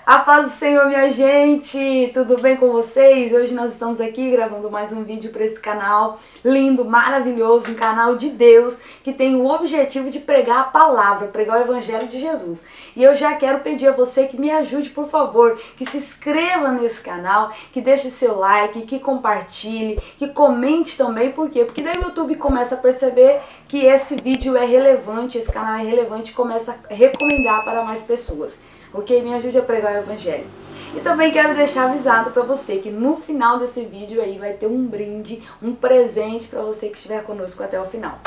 A paz do Senhor, minha gente! Tudo bem com vocês? Hoje nós estamos aqui gravando mais um vídeo para esse canal lindo, maravilhoso, um canal de Deus que tem o objetivo de pregar a palavra, pregar o Evangelho de Jesus. E eu já quero pedir a você que me ajude, por favor, que se inscreva nesse canal, que deixe seu like, que compartilhe, que comente também. Por quê? Porque daí o YouTube começa a perceber que esse vídeo é relevante, esse canal é relevante e começa a recomendar para mais pessoas. Ok? Me ajude a pregar o Evangelho. E também quero deixar avisado para você que no final desse vídeo aí vai ter um brinde, um presente para você que estiver conosco até o final.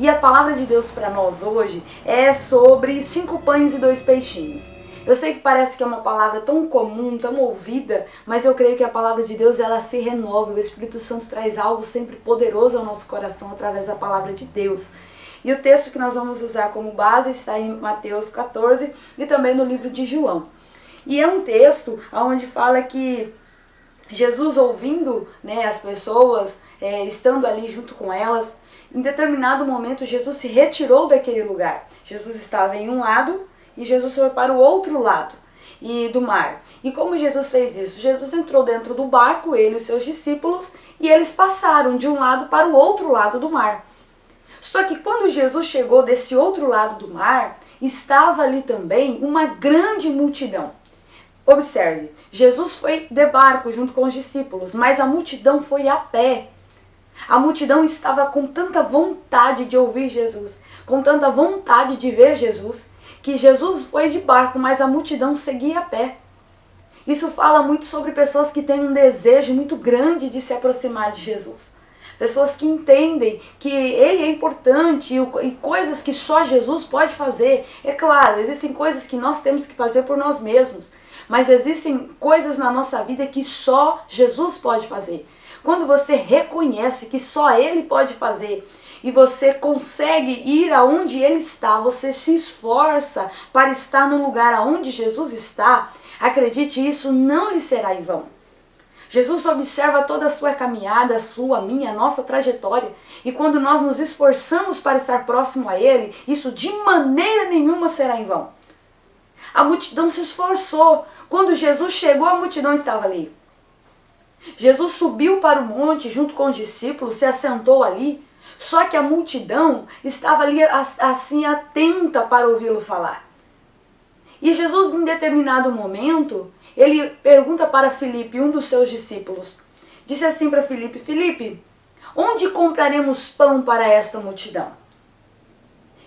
E a palavra de Deus para nós hoje é sobre 5 pães e 2 peixinhos. Eu sei que parece que é uma palavra tão comum, tão ouvida, mas eu creio que a palavra de Deus ela se renova. O Espírito Santo traz algo sempre poderoso ao nosso coração através da palavra de Deus. E o texto que nós vamos usar como base está em Mateus 14 e também no livro de João. E é um texto onde fala que Jesus, ouvindo as pessoas, estando ali junto com elas, em determinado momento Jesus se retirou daquele lugar. Jesus estava em um lado e Jesus foi para o outro lado do mar. E como Jesus fez isso? Jesus entrou dentro do barco, ele e os seus discípulos, e eles passaram de um lado para o outro lado do mar. Só que quando Jesus chegou desse outro lado do mar, estava ali também uma grande multidão. Observe, Jesus foi de barco junto com os discípulos, mas a multidão foi a pé. A multidão estava com tanta vontade de ouvir Jesus, com tanta vontade de ver Jesus, que Jesus foi de barco, mas a multidão seguia a pé. Isso fala muito sobre pessoas que têm um desejo muito grande de se aproximar de Jesus. Pessoas que entendem que Ele é importante e coisas que só Jesus pode fazer. É claro, existem coisas que nós temos que fazer por nós mesmos, mas existem coisas na nossa vida que só Jesus pode fazer. Quando você reconhece que só Ele pode fazer e você consegue ir aonde Ele está, você se esforça para estar no lugar aonde Jesus está, acredite, isso não lhe será em vão. Jesus observa toda a sua caminhada, a sua, a minha, a nossa trajetória. E quando nós nos esforçamos para estar próximo a Ele, isso de maneira nenhuma será em vão. A multidão se esforçou. Quando Jesus chegou, a multidão estava ali. Jesus subiu para o monte junto com os discípulos, se assentou ali. Só que a multidão estava ali assim atenta para ouvi-lo falar. E Jesus, em determinado momento, ele pergunta para Filipe, um dos seus discípulos. Disse assim para Filipe: Filipe, onde compraremos pão para esta multidão?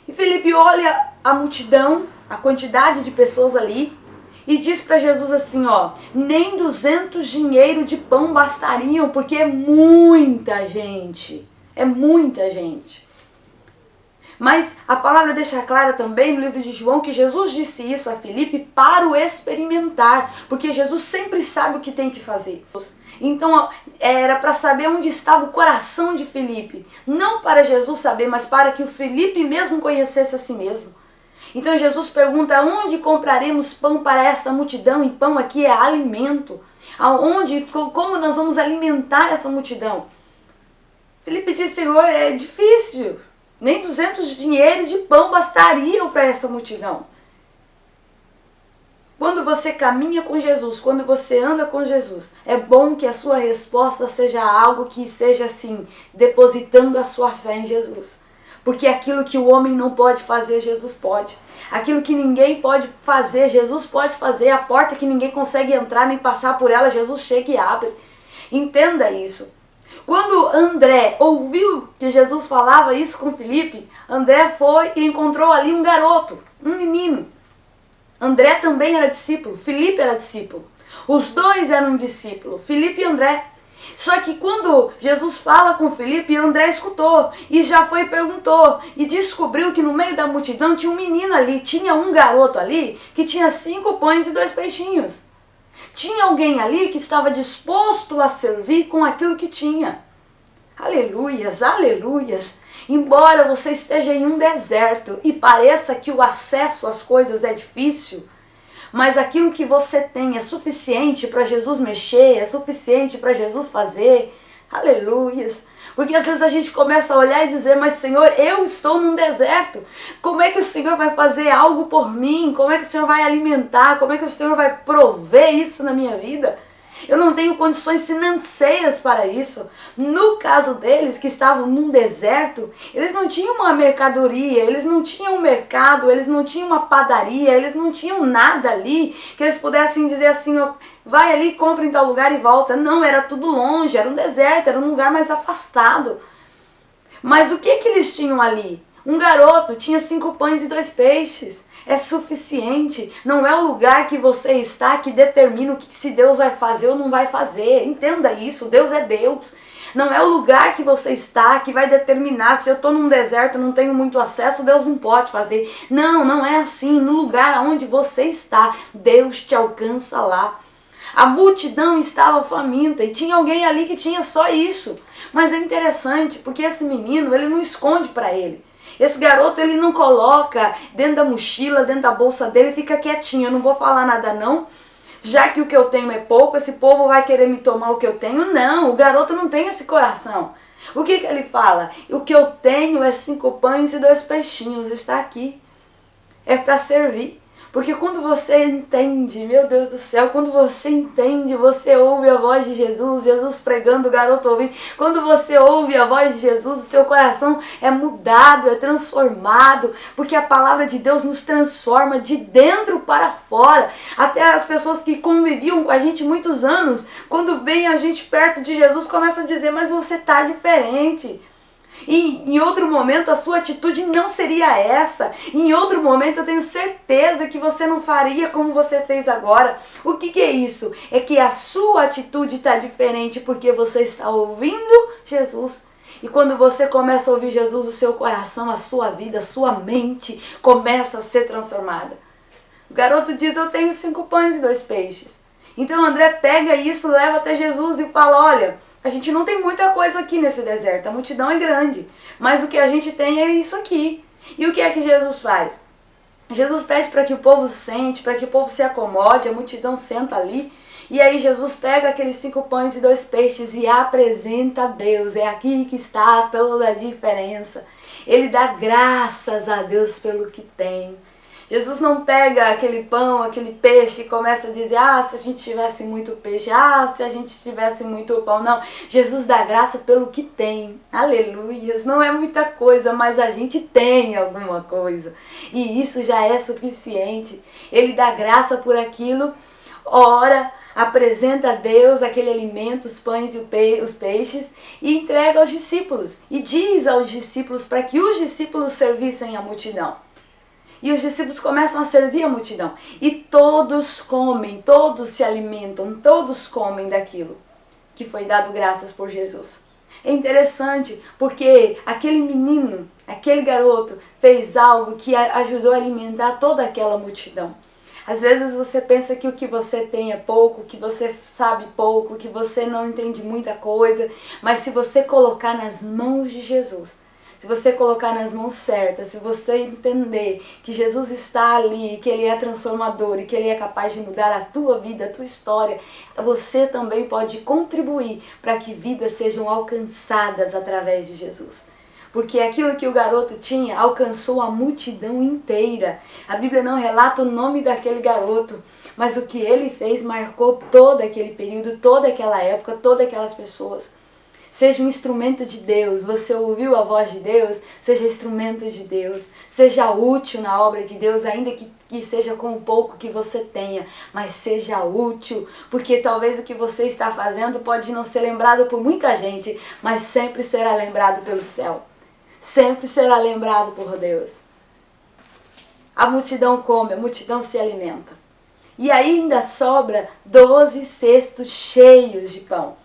E Filipe olha a multidão, a quantidade de pessoas ali, e diz para Jesus assim, nem 200 dinheiro de pão bastariam, porque é muita gente. É muita gente. Mas a palavra deixa clara também no livro de João que Jesus disse isso a Filipe para o experimentar, porque Jesus sempre sabe o que tem que fazer. Então era para saber onde estava o coração de Filipe, não para Jesus saber, mas para que o Filipe mesmo conhecesse a si mesmo. Então Jesus pergunta: onde compraremos pão para esta multidão? E pão aqui é alimento. Como nós vamos alimentar essa multidão? Filipe disse: Senhor, é difícil. Nem 200 dinheiros de pão bastariam para essa multidão. Quando você caminha com Jesus, quando você anda com Jesus, é bom que a sua resposta seja algo que seja assim, depositando a sua fé em Jesus. Porque aquilo que o homem não pode fazer, Jesus pode. Aquilo que ninguém pode fazer, Jesus pode fazer. A porta que ninguém consegue entrar nem passar por ela, Jesus chega e abre. Entenda isso. Quando André ouviu que Jesus falava isso com Filipe, André foi e encontrou ali um garoto, um menino. André também era discípulo, Filipe era discípulo. Os dois eram discípulos, Filipe e André. Só que quando Jesus fala com Filipe, André escutou e já foi e perguntou. E descobriu que no meio da multidão tinha um menino ali, tinha um garoto ali que tinha 5 pães e 2 peixinhos. Tinha alguém ali que estava disposto a servir com aquilo que tinha. Aleluias, aleluias. Embora você esteja em um deserto e pareça que o acesso às coisas é difícil, mas aquilo que você tem é suficiente para Jesus mexer, é suficiente para Jesus fazer, Aleluias. Porque às vezes a gente começa a olhar e dizer, mas Senhor, eu estou num deserto. Como é que o Senhor vai fazer algo por mim? Como é que o Senhor vai alimentar? Como é que o Senhor vai prover isso na minha vida? Eu não tenho condições financeiras para isso. No caso deles, que estavam num deserto, eles não tinham uma mercadoria, eles não tinham um mercado, eles não tinham uma padaria, eles não tinham nada ali que eles pudessem dizer assim, ó, vai ali, compra em tal lugar e volta. Não, era tudo longe, era um deserto, era um lugar mais afastado. Mas o que eles tinham ali? Um garoto tinha 5 pães e 2 peixes. É suficiente. Não é o lugar que você está que determina o que se Deus vai fazer ou não vai fazer. Entenda isso. Deus é Deus. Não é o lugar que você está que vai determinar se eu estou num deserto, não tenho muito acesso, Deus não pode fazer. Não, não é assim. No lugar onde você está, Deus te alcança lá. A multidão estava faminta e tinha alguém ali que tinha só isso. Mas é interessante porque esse menino, ele não esconde para ele. Esse garoto, ele não coloca dentro da mochila, dentro da bolsa dele e fica quietinho. Eu não vou falar nada não, já que o que eu tenho é pouco, esse povo vai querer me tomar o que eu tenho. Não, o garoto não tem esse coração. O que ele fala? O que eu tenho é 5 pães e 2 peixinhos, está aqui. É para servir. Porque quando você entende, meu Deus do céu, quando você entende, você ouve a voz de Jesus, Jesus pregando, o garoto ouvindo. Quando você ouve a voz de Jesus, o seu coração é mudado, é transformado, porque a palavra de Deus nos transforma de dentro para fora. Até as pessoas que conviviam com a gente muitos anos, quando vem a gente perto de Jesus, começam a dizer, mas você está diferente. E em outro momento a sua atitude não seria essa. Em outro momento eu tenho certeza que você não faria como você fez agora. O que é isso? É que a sua atitude está diferente porque você está ouvindo Jesus. E quando você começa a ouvir Jesus, o seu coração, a sua vida, a sua mente começa a ser transformada. O garoto diz, eu tenho 5 pães e 2 peixes. Então André pega isso, leva até Jesus e fala, olha, a gente não tem muita coisa aqui nesse deserto, a multidão é grande, mas o que a gente tem é isso aqui. E o que é que Jesus faz? Jesus pede para que o povo sente, para que o povo se acomode, a multidão senta ali, e aí Jesus pega aqueles 5 pães e 2 peixes e apresenta a Deus. É aqui que está toda a diferença. Ele dá graças a Deus pelo que tem. Jesus não pega aquele pão, aquele peixe e começa a dizer, ah, se a gente tivesse muito peixe, ah, se a gente tivesse muito pão. Não, Jesus dá graça pelo que tem. Aleluias, não é muita coisa, mas a gente tem alguma coisa. E isso já é suficiente. Ele dá graça por aquilo, ora, apresenta a Deus aquele alimento, os pães e os peixes, e entrega aos discípulos. E diz aos discípulos para que os discípulos servissem a multidão. E os discípulos começam a servir a multidão. E todos comem, todos se alimentam, todos comem daquilo que foi dado graças por Jesus. É interessante porque aquele menino, aquele garoto fez algo que ajudou a alimentar toda aquela multidão. Às vezes você pensa que o que você tem é pouco, que você sabe pouco, que você não entende muita coisa, mas se você colocar nas mãos de Jesus, se você colocar nas mãos certas, se você entender que Jesus está ali, que Ele é transformador e que Ele é capaz de mudar a tua vida, a tua história, você também pode contribuir para que vidas sejam alcançadas através de Jesus. Porque aquilo que o garoto tinha alcançou a multidão inteira. A Bíblia não relata o nome daquele garoto, mas o que ele fez marcou todo aquele período, toda aquela época, todas aquelas pessoas. Seja um instrumento de Deus, você ouviu a voz de Deus, seja instrumento de Deus, seja útil na obra de Deus, ainda que seja com o pouco que você tenha, mas seja útil, porque talvez o que você está fazendo pode não ser lembrado por muita gente, mas sempre será lembrado pelo céu, sempre será lembrado por Deus. A multidão come, a multidão se alimenta, e ainda sobra 12 cestos cheios de pão.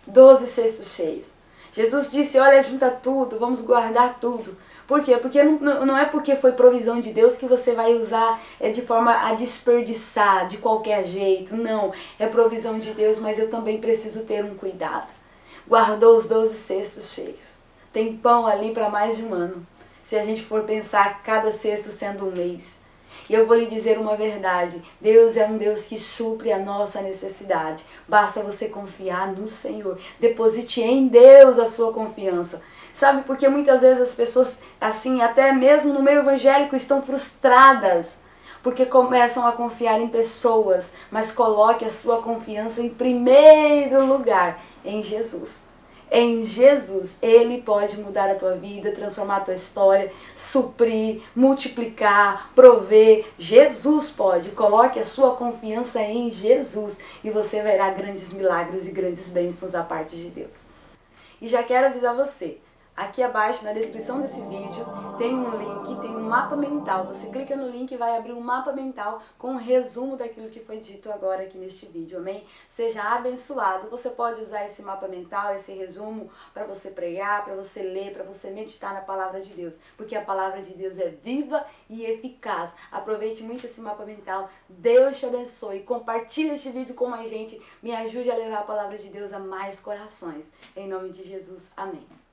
12 cestos cheios. Jesus disse, olha, junta tudo, vamos guardar tudo. Por quê? Porque não é porque foi provisão de Deus que você vai usar de forma a desperdiçar de qualquer jeito. Não, é provisão de Deus, mas eu também preciso ter um cuidado. Guardou os 12 cestos cheios. Tem pão ali para mais de um ano. Se a gente for pensar cada cesto sendo um mês. E eu vou lhe dizer uma verdade, Deus é um Deus que supre a nossa necessidade. Basta você confiar no Senhor, deposite em Deus a sua confiança. Sabe, porque muitas vezes as pessoas, assim, até mesmo no meio evangélico, estão frustradas, porque começam a confiar em pessoas, mas coloque a sua confiança em primeiro lugar, em Jesus. Em Jesus, Ele pode mudar a tua vida, transformar a tua história, suprir, multiplicar, prover. Jesus pode. Coloque a sua confiança em Jesus e você verá grandes milagres e grandes bênçãos da parte de Deus. E já quero avisar você, aqui abaixo na descrição desse vídeo tem um link, tem um mapa mental. Você clica no link e vai abrir um mapa mental com um resumo daquilo que foi dito agora aqui neste vídeo, amém? Seja abençoado. Você pode usar esse mapa mental, esse resumo para você pregar, para você ler, para você meditar na palavra de Deus, porque a palavra de Deus é viva e eficaz. Aproveite muito esse mapa mental. Deus te abençoe. Compartilhe este vídeo com mais gente. Me ajude a levar a palavra de Deus a mais corações. Em nome de Jesus, amém.